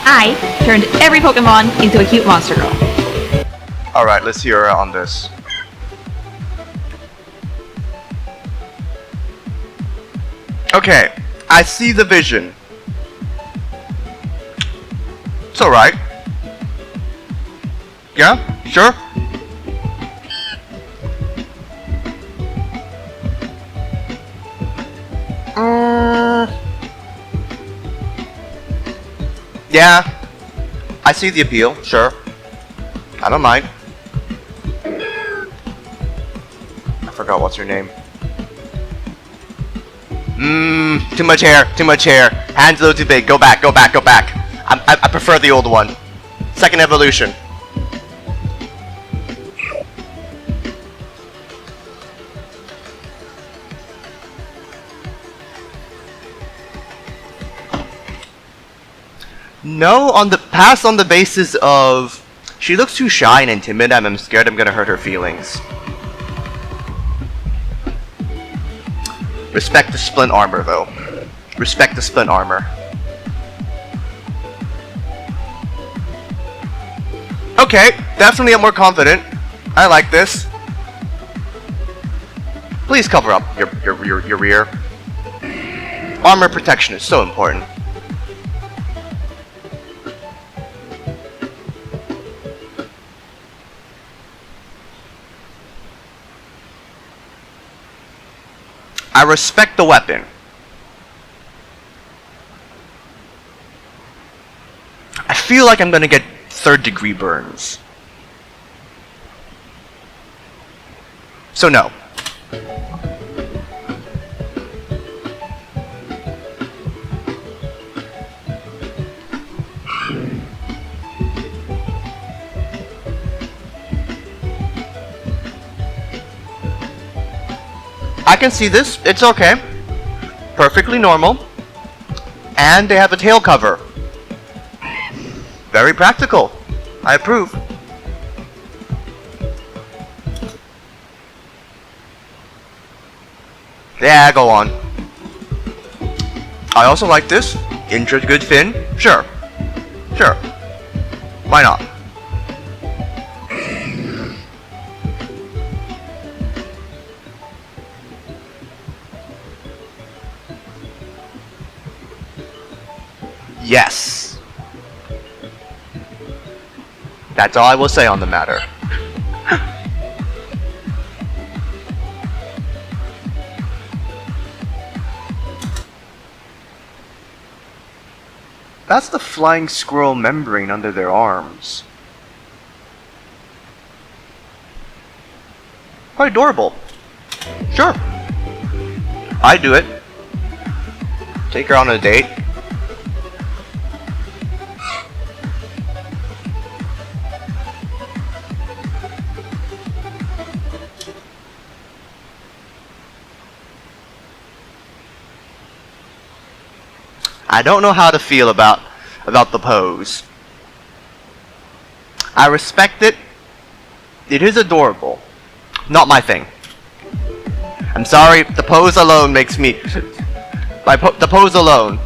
I turned every Pokemon into a cute monster girl. Alright, let's hear her on this. Okay, I see the vision. It's alright. Yeah, sure. Yeah, I see the appeal, sure. I don't mind. I forgot what's your name. Too much hair, too much hair. Hands a little too big. Go back, go back, go back. I prefer the old one. Second evolution. No, pass on the basis of she looks too shy and timid, and I'm scared I'm gonna hurt her feelings. Respect the splint armor though. Respect the splint armor. Okay, definitely I'm more confident. I like this. Please cover up your rear. Armor protection is so important. I respect the weapon. I feel like I'm gonna get third-degree burns. So no. I can see this, it's okay. Perfectly normal. And they have a tail cover. Very practical. I approve. Yeah, go on. I also like this. Intra good fin. Sure. Sure. Why not? Yes. That's all I will say on the matter. That's the flying squirrel membrane under their arms. Quite adorable. Sure. I'd do it. Take her on a date. I don't know how to feel about the pose. I respect it. It is adorable. Not my thing. I'm sorry, the pose alone makes me... the pose alone.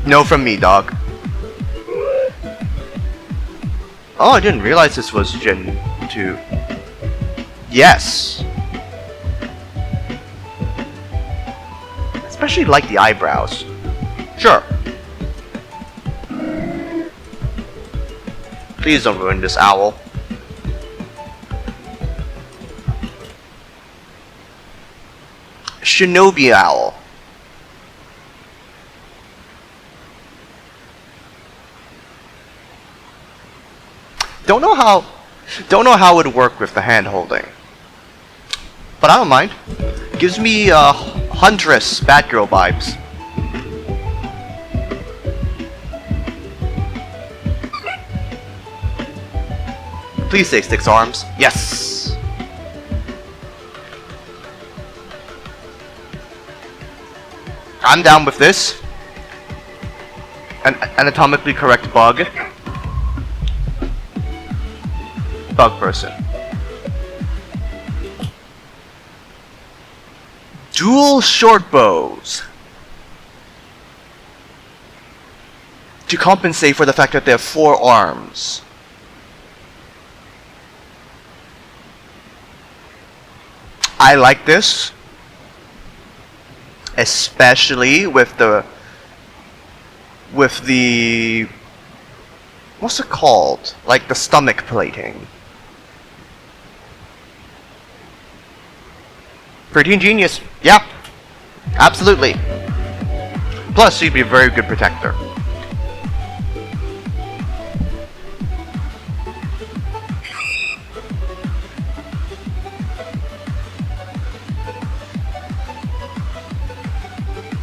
No from me, dog. Oh, I didn't realize this was Gen 2. Yes. Especially like the eyebrows. Sure. Please don't ruin this owl. Shinobi owl. Don't know how it would work with the hand holding. But I don't mind. Gives me Huntress Batgirl vibes. Please say 6 arms. Yes! I'm down with this. An anatomically correct bug. Bug person. Dual short bows. to compensate for the fact that they have 4 arms. I like this, especially with the what's it called? Like the stomach plating. Pretty ingenious. Yeah, absolutely. Plus, she'd be a very good protector.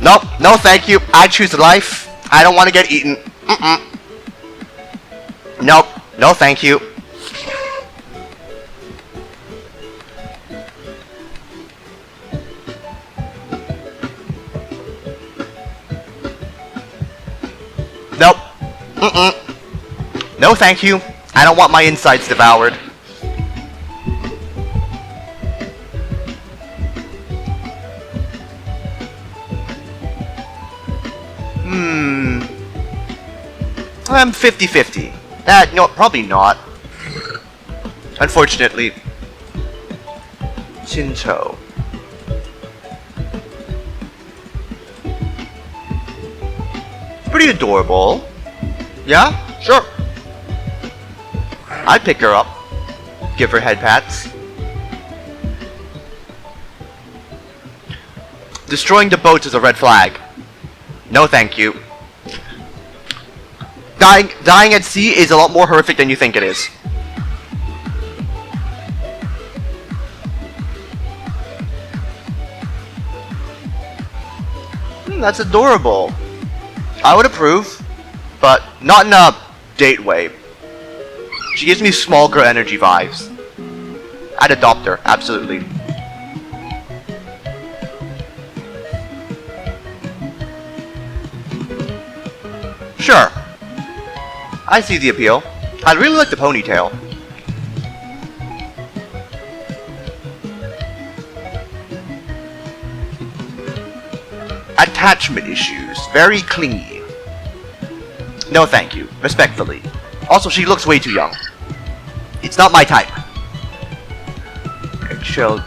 Nope, no thank you. I choose life. I don't want to get eaten. Nope, no thank you. Nope. No thank you. I don't want my insides devoured. I'm 50-50. No, probably not. Unfortunately. Shinto. Pretty adorable. Yeah, sure. I'd pick her up. Give her head pats. Destroying the boats is a red flag. No thank you. Dying at sea is a lot more horrific than you think it is. That's adorable. I would approve, but not in a date way. She gives me small girl energy vibes. I'd adopt her, absolutely. Sure. I see the appeal. I really like the ponytail. Attachment issues. Very clingy. No thank you. Respectfully. Also, she looks way too young. It's not my type. Eggshell.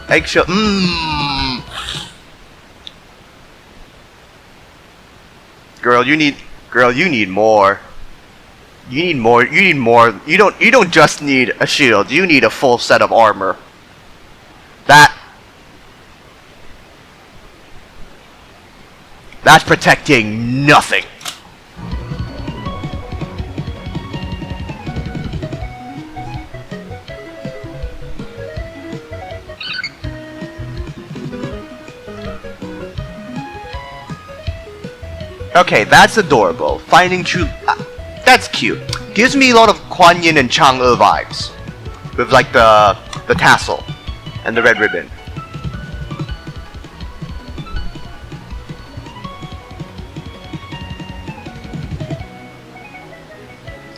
Girl, you need more. You need more. You don't just need a shield. You need a full set of armor. That's protecting nothing. Okay, that's adorable. Finding true... that's cute. Gives me a lot of Kuan Yin and Chang'e vibes. With like the tassel and the red ribbon.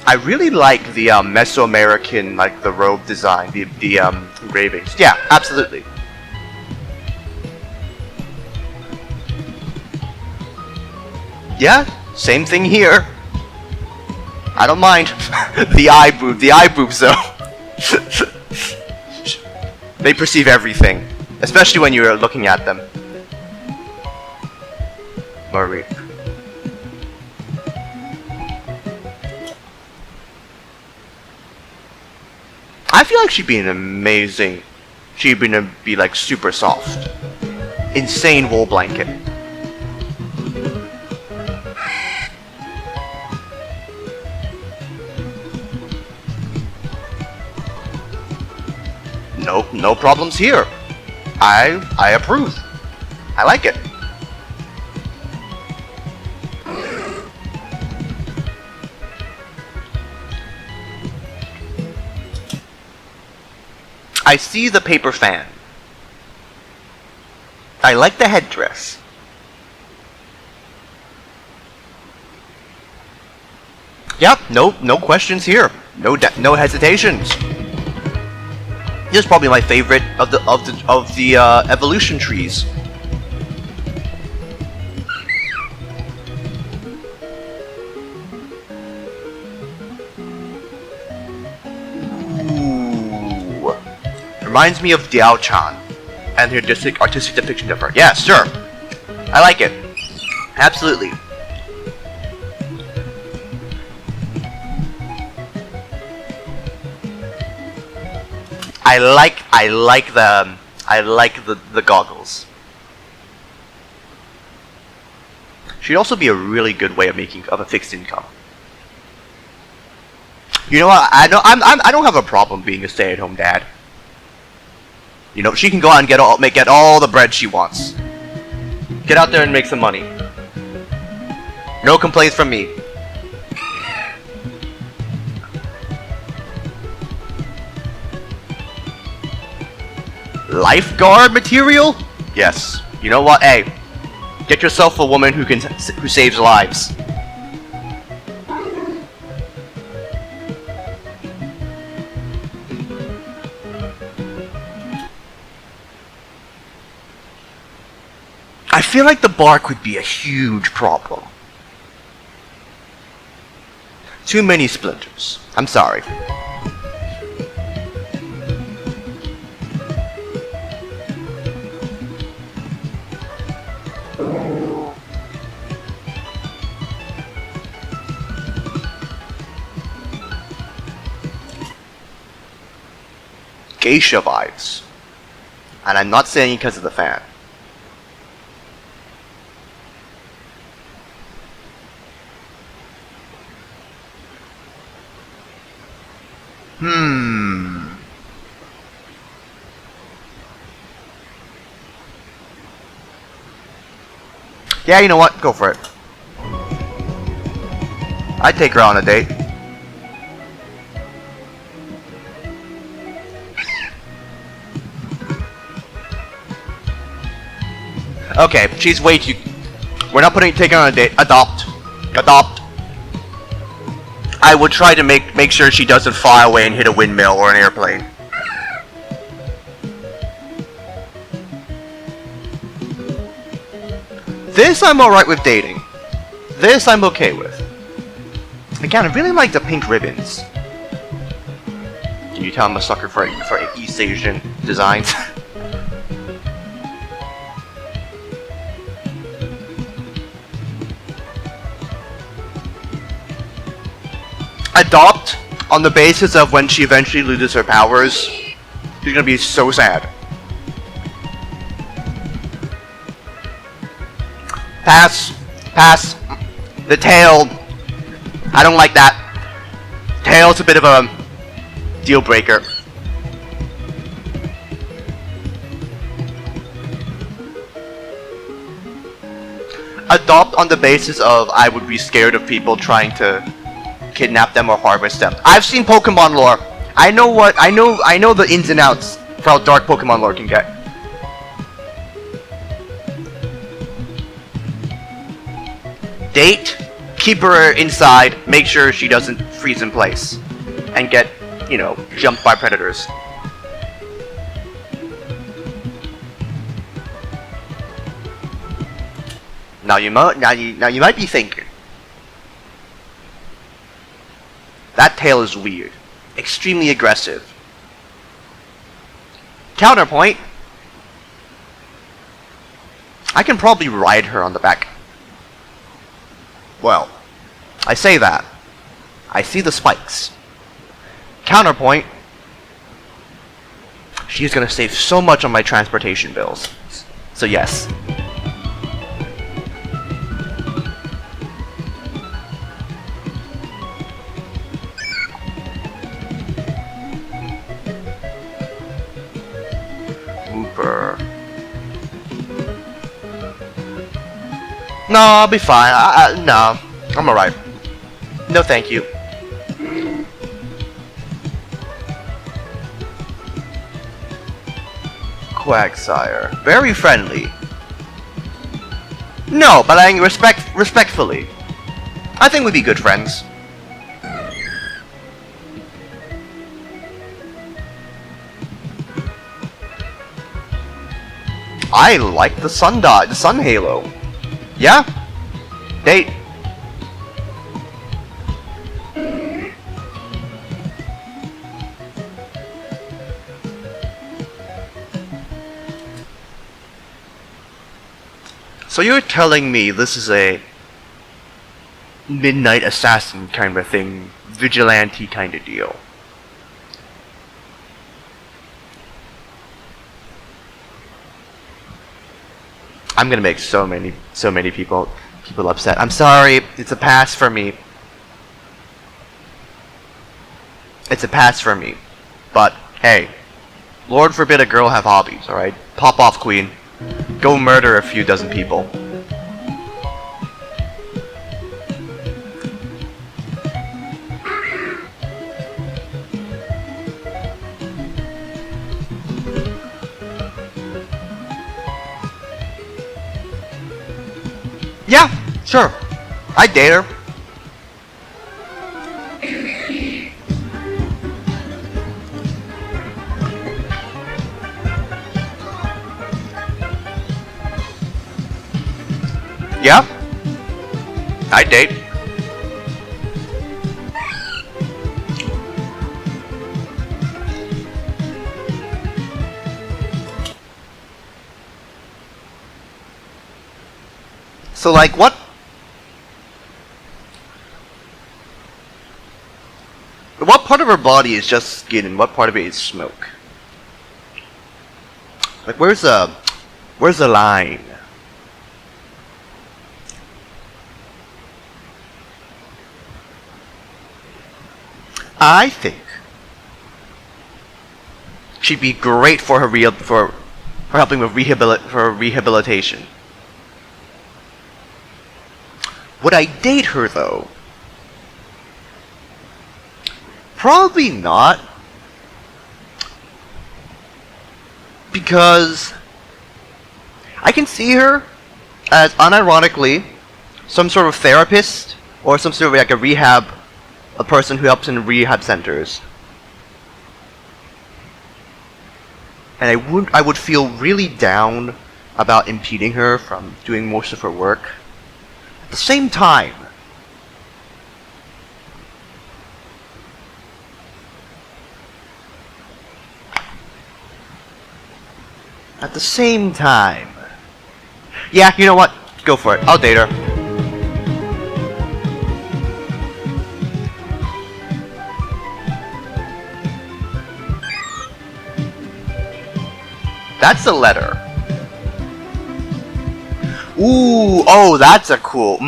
I really like the Mesoamerican, like the robe design, the engravings. Yeah, absolutely. Yeah, same thing here. I don't mind. The eye boobs though. They perceive everything, especially when you're looking at them. Marie. I feel like she'd be an amazing... She'd be like super soft. Insane wool blanket. No problems here. I approve. I like it. I see the paper fan. I like the headdress. Yep, no questions here. No hesitations. This is probably my favorite of the evolution trees. Reminds me of Diao-chan and her artistic depiction of her. Yeah, sure. I like it. Absolutely. I like the goggles. Should also be a really good way of making a fixed income. You know what? I don't have a problem being a stay-at-home dad. You know, she can go out and get all the bread she wants. Get out there and make some money. No complaints from me. Lifeguard material? Yes. You know what? Hey, get yourself a woman who saves lives. I feel like the bar could be a huge problem. Too many splinters. I'm sorry. Geisha vibes. And I'm not saying because of the fan. Yeah, you know what? Go for it. I'd take her on a date. Okay, she's way too... We're not taking her on a date. Adopt. I would try to make sure she doesn't fly away and hit a windmill or an airplane. This I'm alright with dating. This I'm okay with. Again, I really like the pink ribbons. Can you tell I'm a sucker for East Asian designs? Adopt on the basis of when she eventually loses her powers. She's gonna be so sad. Pass. The tail. I don't like that. Tail's a bit of a deal breaker. Adopt on the basis of I would be scared of people trying to kidnap them or harvest them. I've seen Pokemon lore. I know the ins and outs for how dark Pokemon lore can get. Date, keep her inside, make sure she doesn't freeze in place, and get, you know, jumped by predators. Now you might be thinking, that tail is weird, extremely aggressive. Counterpoint, I can probably ride her on the back. Well, I say that. I see the spikes. Counterpoint, she's gonna save so much on my transportation bills. So yes. Whooper. No, I'll be fine. No, I'm alright. No, thank you. Quagsire. Very friendly. No, but I respectfully. I think we'd be good friends. I like the sun halo. Yeah? Date. So you're telling me this is a midnight assassin kind of thing, vigilante kind of deal? I'm gonna make so many people upset. I'm sorry, it's a pass for me. It's a pass for me. But hey, Lord forbid a girl have hobbies, alright? Pop off, queen. Go murder a few dozen people. Yeah, sure. I'd date her. Yeah, I'd date. So like what part of her body is just skin and what part of it is smoke? Like where's the line? I think she'd be great for her for helping with rehabilitation. Would I date her though? Probably not. Because I can see her as unironically some sort of therapist or some sort of like a person who helps in rehab centers. And I would feel really down about impeding her from doing most of her work. At the same time, yeah, you know what? Go for it. I'll date her. That's a letter. Ooh, oh, that's a cool.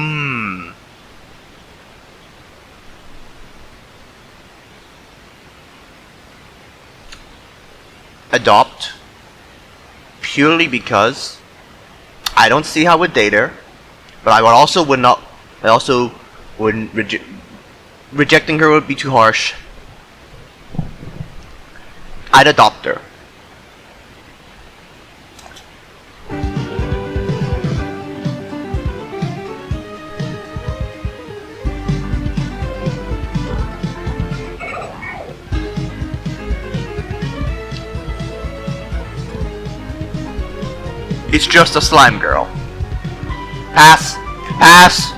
Adopt. Purely because I don't see how I would date her, but I also wouldn't rejecting her would be too harsh. I'd adopt her. It's just a slime girl. Pass. Pass.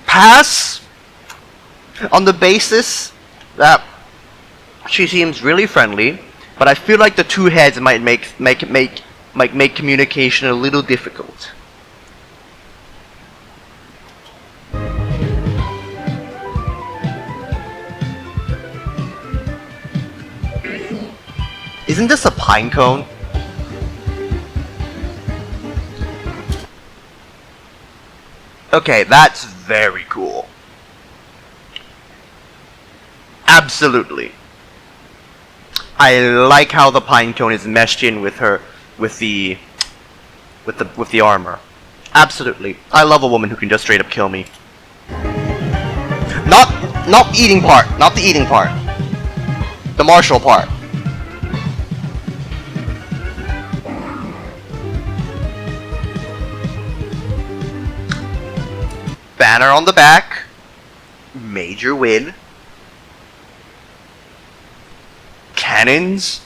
Pass on the basis that she seems really friendly, but I feel like the two heads might make communication a little difficult. Isn't this a pine cone? Okay, that's very cool. Absolutely. I like how the pine cone is meshed in with the armor. Absolutely. I love a woman who can just straight up kill me. Not the eating part. Not the eating part. The martial part. Banner on the back. Major win. Cannons.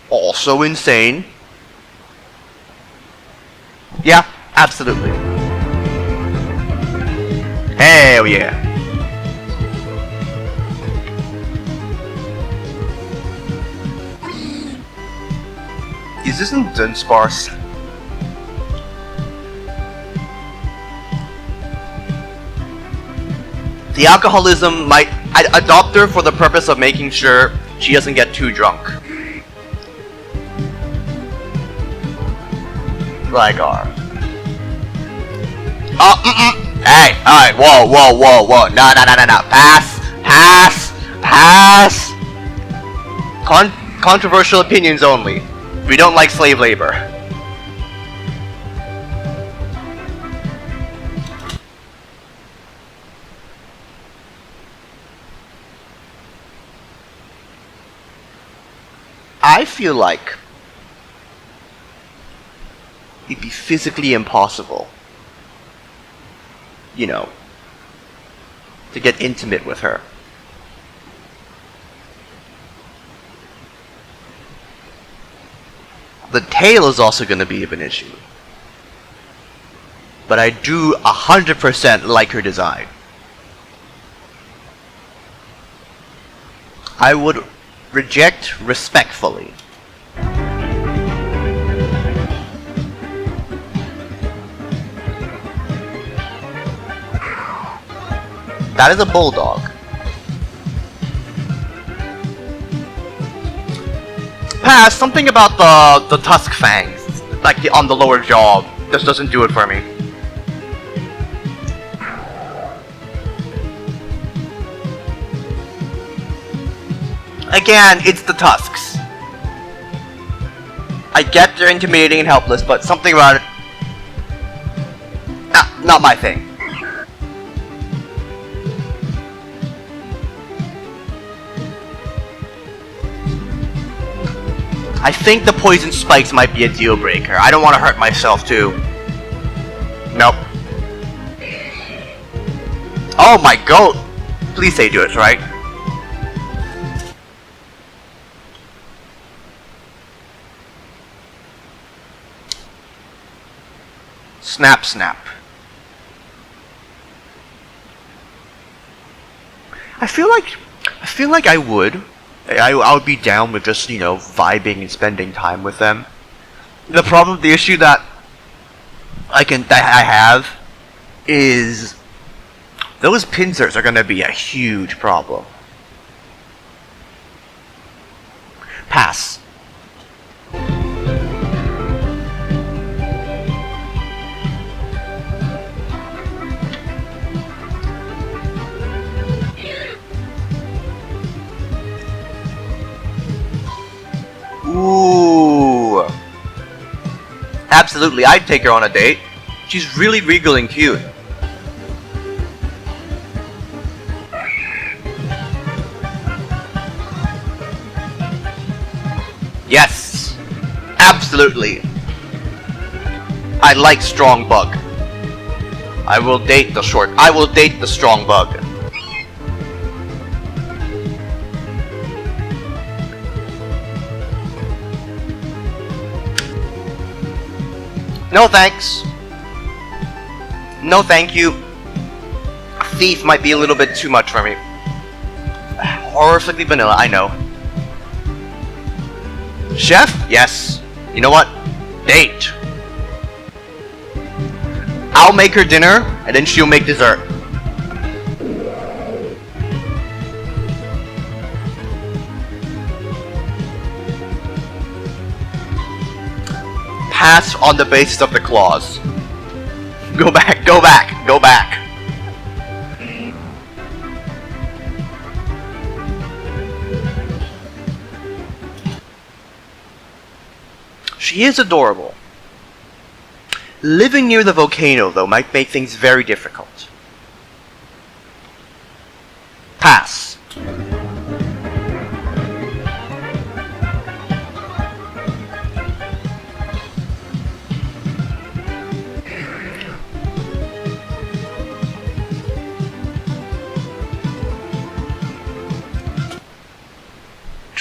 Also insane. Yeah, absolutely. Hell yeah. Is this in Dunsparce? The alcoholism might adopt her for the purpose of making sure she doesn't get too drunk. Lillygoth. Hey, alright, whoa. No. Pass. Controversial opinions only. We don't like slave labor. I feel like it'd be physically impossible, you know, to get intimate with her. The tail is also going to be an issue. But I do 100% like her design. I would reject respectfully. That is a bulldog. Pass. Something about the tusk fangs, like on the lower jaw, just doesn't do it for me. Again, it's the tusks. I get they're intimidating and helpless, but something about it, not my thing. I think the poison spikes might be a deal breaker. I don't want to hurt myself too. Nope. Oh my god! Please say do it, right? Snap. I feel like I would be down with just, you know, vibing and spending time with them. The issue that I have is those pincers are gonna be a huge problem. Pass. Ooh. Absolutely, I'd take her on a date. She's really regal and cute. Yes. Absolutely. I like strong bug. I will date the strong bug. No thanks. No thank you. Thief might be a little bit too much for me. Horrifically vanilla, I know. Chef? Yes. You know what? Date. I'll make her dinner, and then she'll make dessert. Pass on the basis of the clause. Go back. She is adorable. Living near the volcano, though, might make things very difficult. Pass.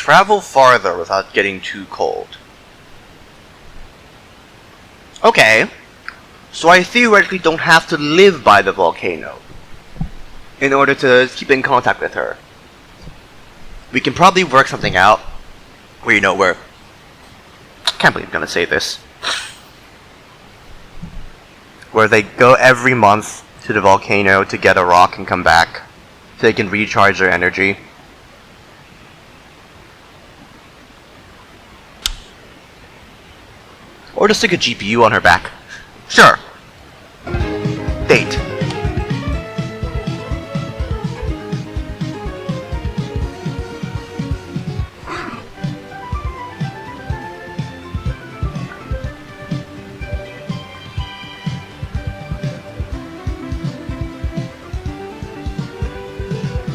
travel farther without getting too cold. Okay, so I theoretically don't have to live by the volcano in order to keep in contact with her. We can probably work something out where, you know, where... I can't believe I'm gonna say this. Where they go every month to the volcano to get a rock and come back so they can recharge their energy. Or just stick a GPU on her back. Sure. Date.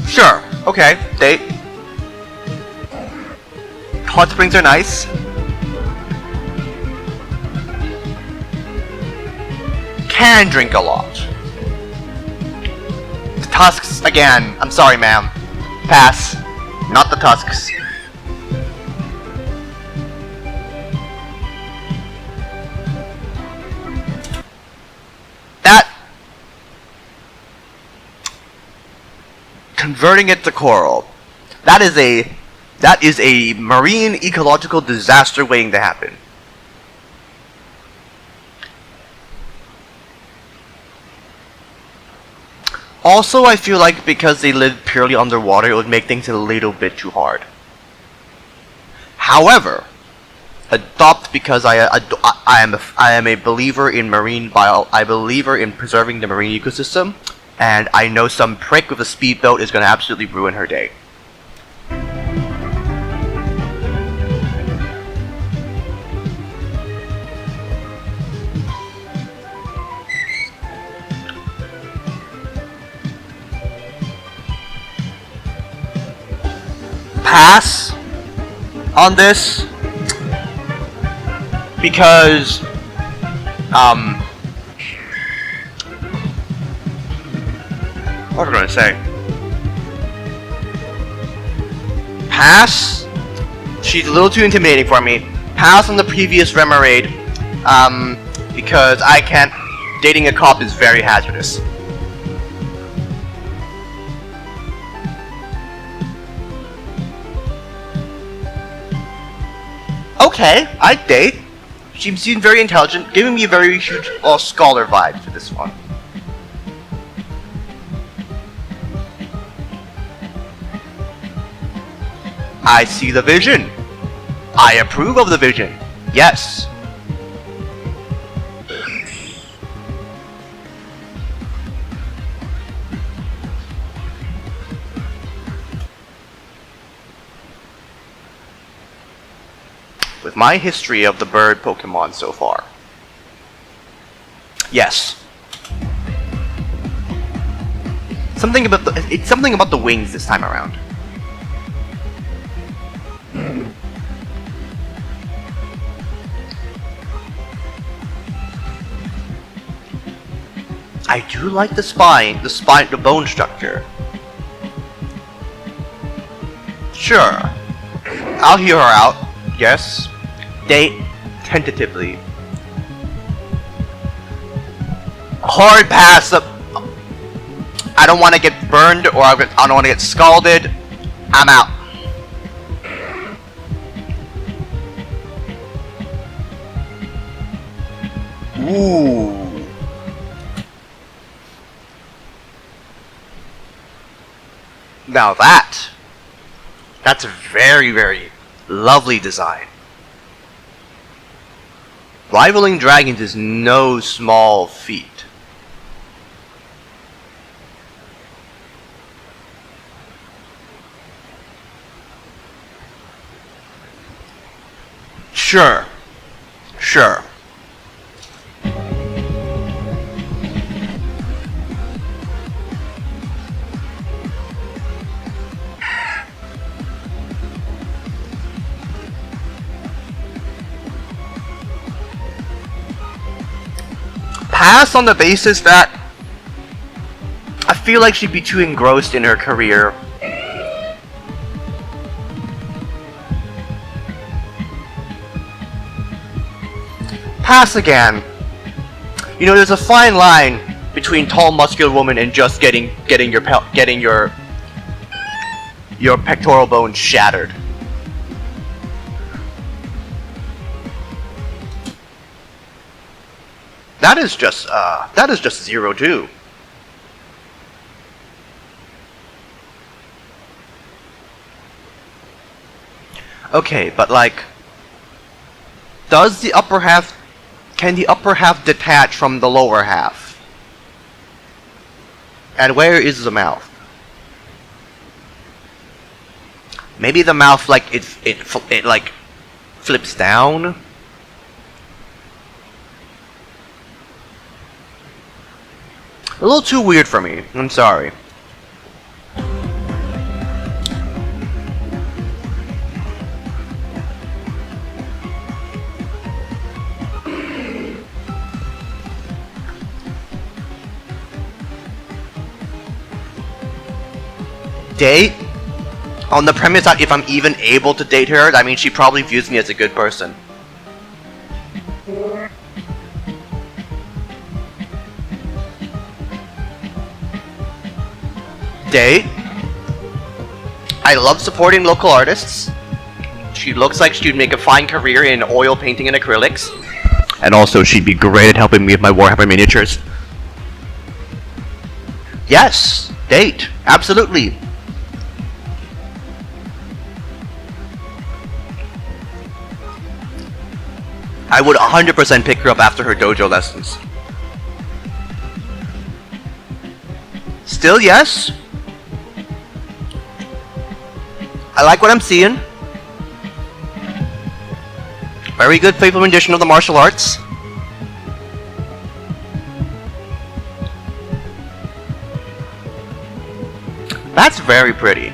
Sure. Okay. Date. Hot springs are nice. Can drink a lot. The tusks, again, I'm sorry ma'am. Pass. Not the tusks. That... Converting it to coral. That is a marine ecological disaster waiting to happen. Also, I feel like because they live purely underwater, it would make things a little bit too hard. However, adopt because I am a believer in I believe in preserving the marine ecosystem, and I know some prick with a speedboat is going to absolutely ruin her day. Pass on this because what was I gonna say? Pass. She's a little too intimidating for me. Pass on the previous Remoraid because I can't. Dating a cop is very hazardous. Okay, I'd date. She seemed very intelligent, giving me a very huge scholar vibe for this one. I see the vision. I approve of the vision. Yes. With my history of the bird Pokemon so far. Yes. It's something about the wings this time around. I do like the bone structure. Sure. I'll hear her out. Yes. Date tentatively. Hard pass up. I don't want to get burned or I don't want to get scalded. I'm out. Ooh. Now that's a very, very lovely design. Rivaling dragons is no small feat. Sure. Sure. Pass on the basis that I feel like she'd be too engrossed in her career Pass again. You know, there's a fine line between tall, muscular woman and just getting your pectoral bone shattered. That is just 0-2. Okay, but like, does the upper half, can the upper half detach from the lower half? And where is the mouth? Maybe the mouth, like, it like flips down? A little too weird for me, I'm sorry. Date? On the premise that if I'm even able to date her, that means she probably views me as a good person. Date? I love supporting local artists. She looks like she'd make a fine career in oil painting and acrylics. And also, she'd be great at helping me with my Warhammer miniatures. Yes, date. Absolutely. I would 100% pick her up after her dojo lessons. Still, yes. I like what I'm seeing. Very good faithful rendition of the martial arts. That's very pretty.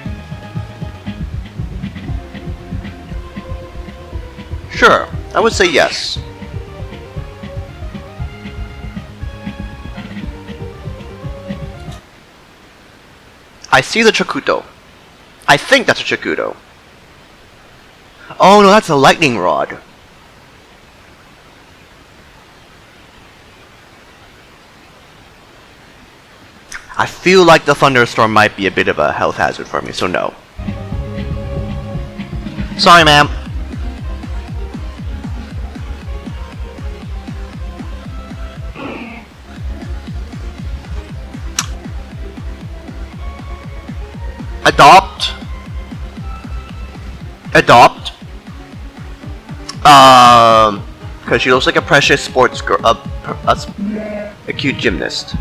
Sure, I would say yes. I see the Chakuto. I think that's a Chakuto. Oh no, that's a lightning rod. I feel like the thunderstorm might be a bit of a health hazard for me, so no. Sorry, ma'am. Adopt. Because she looks like a precious sports girl, a cute gymnast.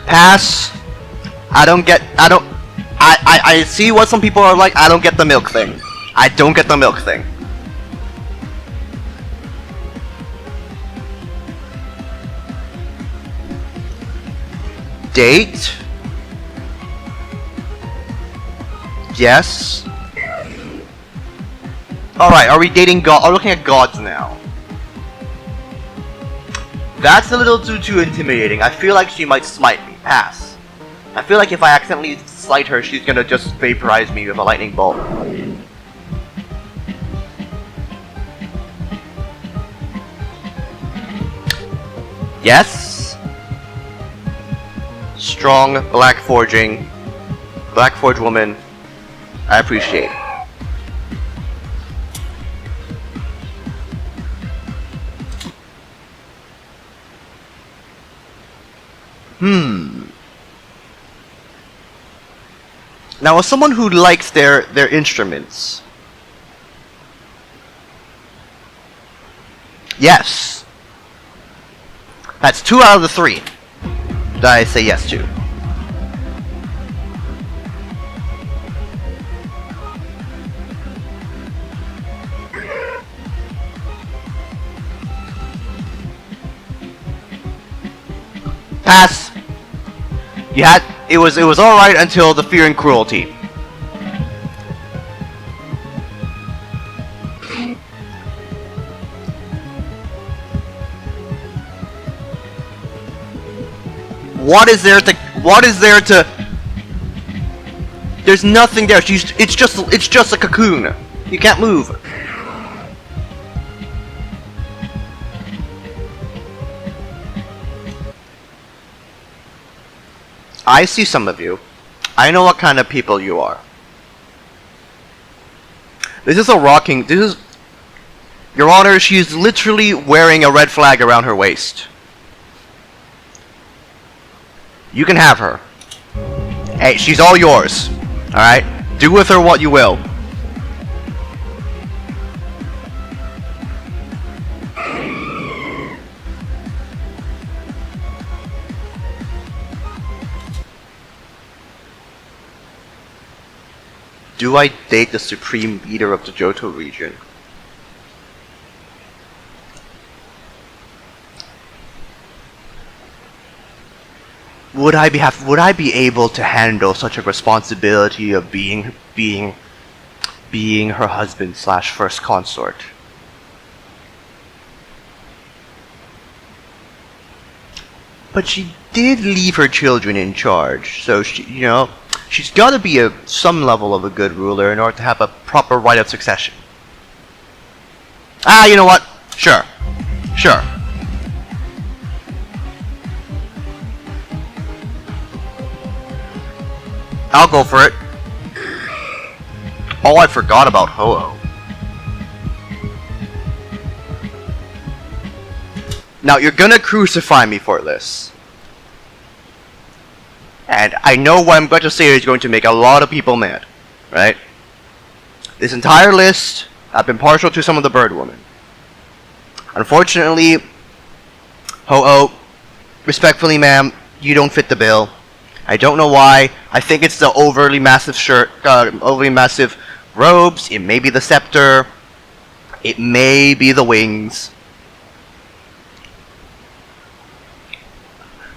Pass. I see what some people are like. I don't get the milk thing. I don't get the milk thing. Date? Yes. Alright, are we dating God? Are we looking at gods now? That's a little too intimidating. I feel like she might smite me. Pass. I feel like if I accidentally slight her, she's gonna just vaporize me with a lightning bolt. Yes. Strong, black forge woman. I appreciate it. Now, as someone who likes their instruments, yes, that's 2 out of the 3 that I say yes to. Pass. It was all right until the fear and cruelty. What is there to There's nothing there. It's just a cocoon. You can't move. I see some of you. I know what kind of people you are. This is Your Honor, she's literally wearing a red flag around her waist. You can have her. Hey, she's all yours. Alright? Do with her what you will. Do I date the supreme leader of the Johto region? Would I be able to handle such a responsibility of being her husband / first consort? But she did leave her children in charge, so she's got to be some level of a good ruler in order to have a proper right of succession. You know what? Sure. I'll go for it. Oh, I forgot about Ho-Oh. Now, you're gonna crucify me for this. And I know what I'm going to say is going to make a lot of people mad, right? This entire list, I've been partial to some of the bird women. Unfortunately, Ho-Oh, respectfully ma'am, you don't fit the bill. I don't know why. I think it's the overly massive overly massive robes. It may be the scepter. It may be the wings.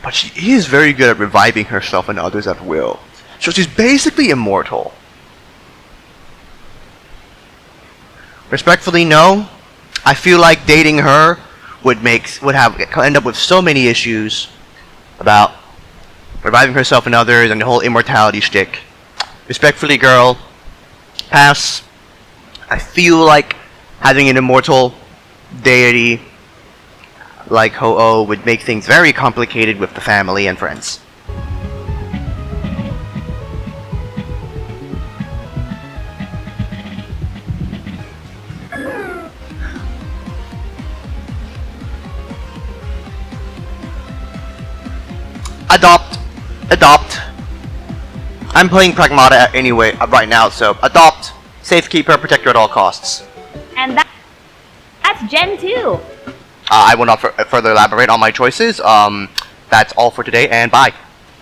But she is very good at reviving herself and others at will. So she's basically immortal. Respectfully, no. I feel like dating her would end up with so many issues about reviving herself and others and the whole immortality shtick. Respectfully, girl, pass. I feel like having an immortal deity like Ho-Oh would make things very complicated with the family and friends. Adopt. I'm playing Pragmata anyway right now, so adopt. Safekeeper, protect you at all costs. And that's Gen 2. I will not further elaborate on my choices. That's all for today, and bye.